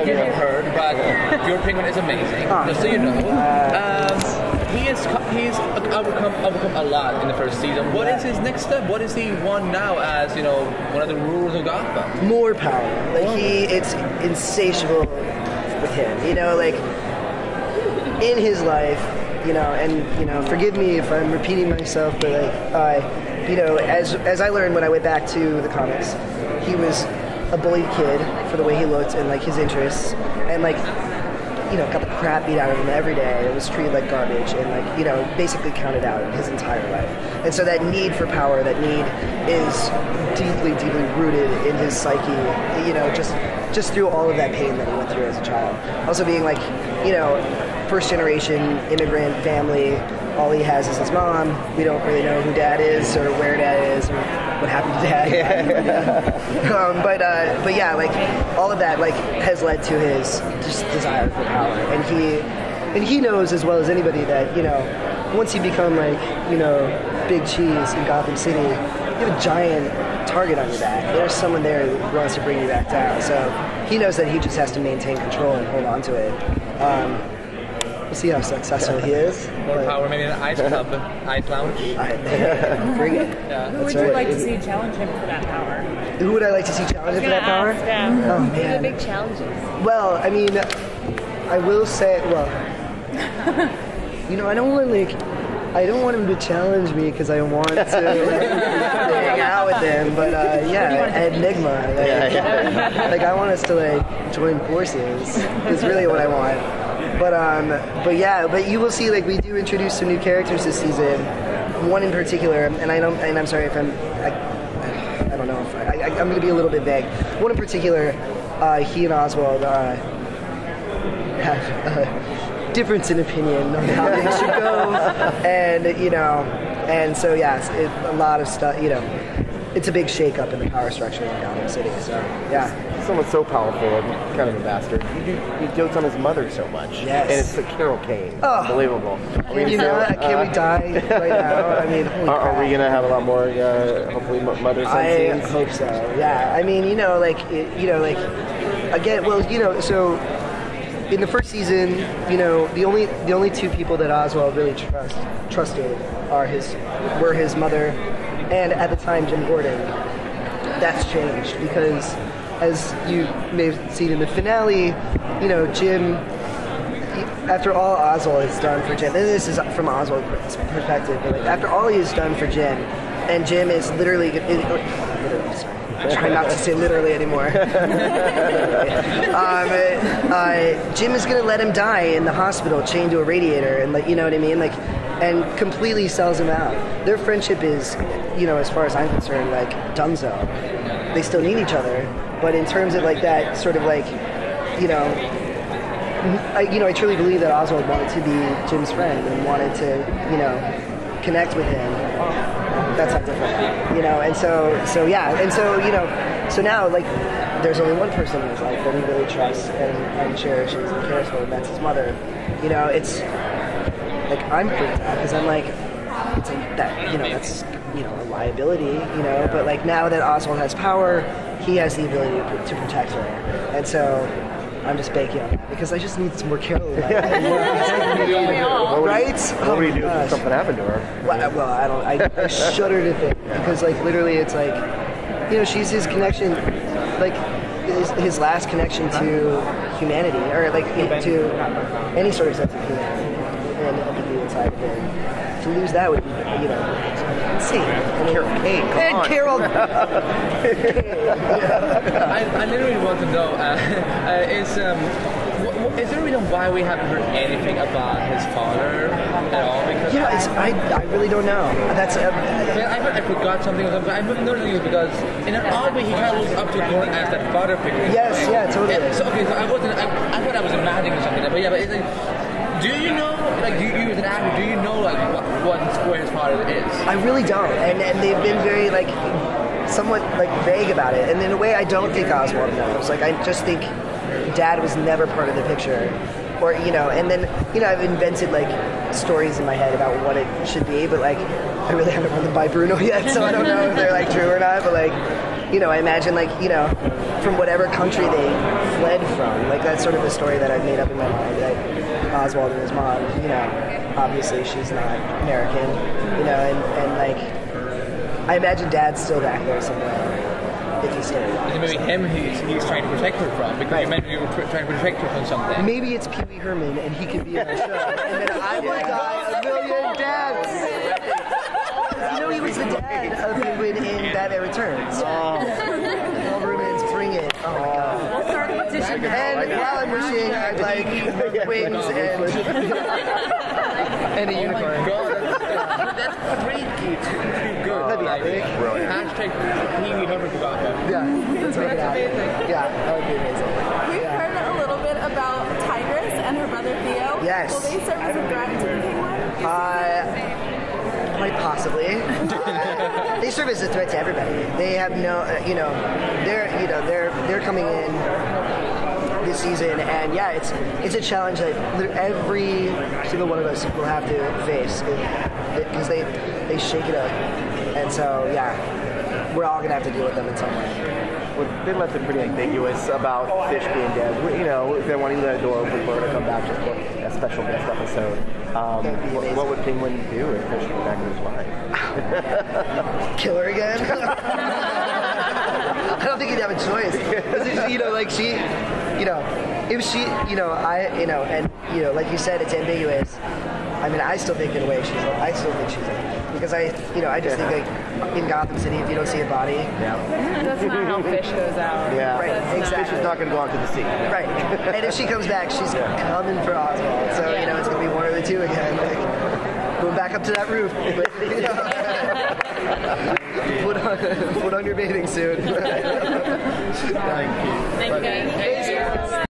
think you've heard, but your penguin is amazing. Just so you know. He's overcome a lot in the first season. What is his next step? What is he want now as, one of the rulers of Gotham? More power. It's insatiable with him. In his life, and forgive me if I'm repeating myself, but as I learned when I went back to the comics, he was a bullied kid for the way he looked and his interests, and got the crap beat out of him every day. It was treated like garbage and basically counted out his entire life. And so that need for power, that need is deeply, deeply rooted in his psyche, just through all of that pain that he went through as a child. Also being first generation immigrant family, all he has is his mom. We don't really know who dad is or where dad is or what happened to dad. But yeah, all of that has led to his just desire for power, and he knows as well as anybody that once you become big cheese in Gotham City, you have a giant target on your back. There's someone there who wants to bring you back down. So he knows that he just has to maintain control and hold on to it. We'll see how successful he is. More power, maybe an ice club, ice lounge. Bring it. Yeah. Who would you like to see challenge him for that power? Who would I like to see challenge him for that power? Yeah. Oh, man. What are the big challenges? Well, I mean, I will say, I don't want him to challenge me because I want to hang out with him. But Ed Nygma. I want us to join forces. Is really what I want. But you will see we do introduce some new characters this season. One in particular, and I'm sorry if I don't know if I'm going to be a little bit vague. One in particular, he and Oswald have a difference in opinion on how things should go, and so it's a lot of stuff. It's a big shake-up in the power structure in Gotham City. So yeah. Someone so powerful and kind of a bastard. He dotes on his mother so much. Yes. And it's the Carol Kane. Oh. Unbelievable. Can we die right now? I mean, are we going to have a lot more, hopefully, mother-son scenes? I hope so, yeah. I mean, again, so in the first season, the only two people that Oswald really trusted were his mother and, at the time, Jim Gordon. That's changed because, as you may have seen in the finale, Jim, after all Oswald has done for Jim, and this is from Oswald's perspective, but after all he has done for Jim, and Jim is literally, I'm trying not to say literally anymore. Jim is going to let him die in the hospital, chained to a radiator, and you know what I mean, and completely sells him out. Their friendship is, as far as I'm concerned, dunzo. They still need each other, but in terms of that sort of I truly believe that Oswald wanted to be Jim's friend and wanted to, connect with him. That's not different, and so now there's only one person in his life that he really trusts and cherishes and cares for, and that's his mother. It's I'm freaked out because I'm it's that that's a liability, but now that Oswald has power, he has the ability to protect her, and so I'm just banking on that because I just need some more Carol. Right? What would you do if something happened to her? Well, I shudder to think because literally it's she's his connection, his last connection to humanity or to any sort of sense of humanity and empathy inside of him. To lose that would be insane. Carol Kane, Carol. I literally want to know is there a reason why we haven't heard anything about his father at all? Because I really don't know. That's I forgot something or something. I don't know because in an odd way he kind of looks up to Gordon as that father figure. Yes, yeah, totally. I thought I was imagining something, but yeah, but it's do you know, you as an actor, do you know what his father is? I really don't, and they've been very somewhat vague about it. And in a way, I don't think Oswald knows. I just think Dad was never part of the picture, or And then I've invented stories in my head about what it should be, but I really haven't run them by Bruno yet, so I don't know if they're true or not. But I imagine from whatever country they fled from. Like, that's sort of the story that I've made up in my mind, that Oswald and his mom, you know, obviously she's not American, you know, and like, I imagine Dad's still back there somewhere. If he's still alive. Is it maybe him he's trying to protect her from? Because you meant you were trying to protect her from something. Maybe it's Pee Wee Herman and he could be on our show. And then I would die a million deaths. You know, he was the dad of Penguin in Batman Returns. Paul Rubens, bring it. Oh my god. We'll start a petition. And while I'm wishing, I'd like wings and a unicorn. That's pretty cute. Pretty good. That'd be epic. Hashtag Pee Wee Herman to Gotham. Yeah, let's make it happen. Yeah, that would be amazing. We've heard a little bit about Tigress and her brother Theo. Yes. Will they serve as a threat to the Penguin? Quite possibly. They serve as a threat to everybody. They have no, they're coming in this season, and yeah, it's a challenge that every single one of us will have to face because they shake it up, and so yeah, we're all gonna have to deal with them in some way. Well, they left it pretty ambiguous about Fish being dead. You know, they want to leave that door open for her to come back just for a special guest episode. What would Penguin do if Fish came back in his life? Kill her again? I don't think he'd have a choice. You know, like she, you know, if she, you know, and you know, like you said, it's ambiguous. I mean, I still think in a way I still think she's alive. Because I just think like in Gotham City, if you don't see a body, That's not how Fish goes out. Yeah, right, exactly. Fish is not going to go out to the sea. Right, and if she comes back, she's coming for Oswald. So you know, it's going to be one of the two again. Like, go back up to that roof. Put on your bathing suit. Thank you. Thank you.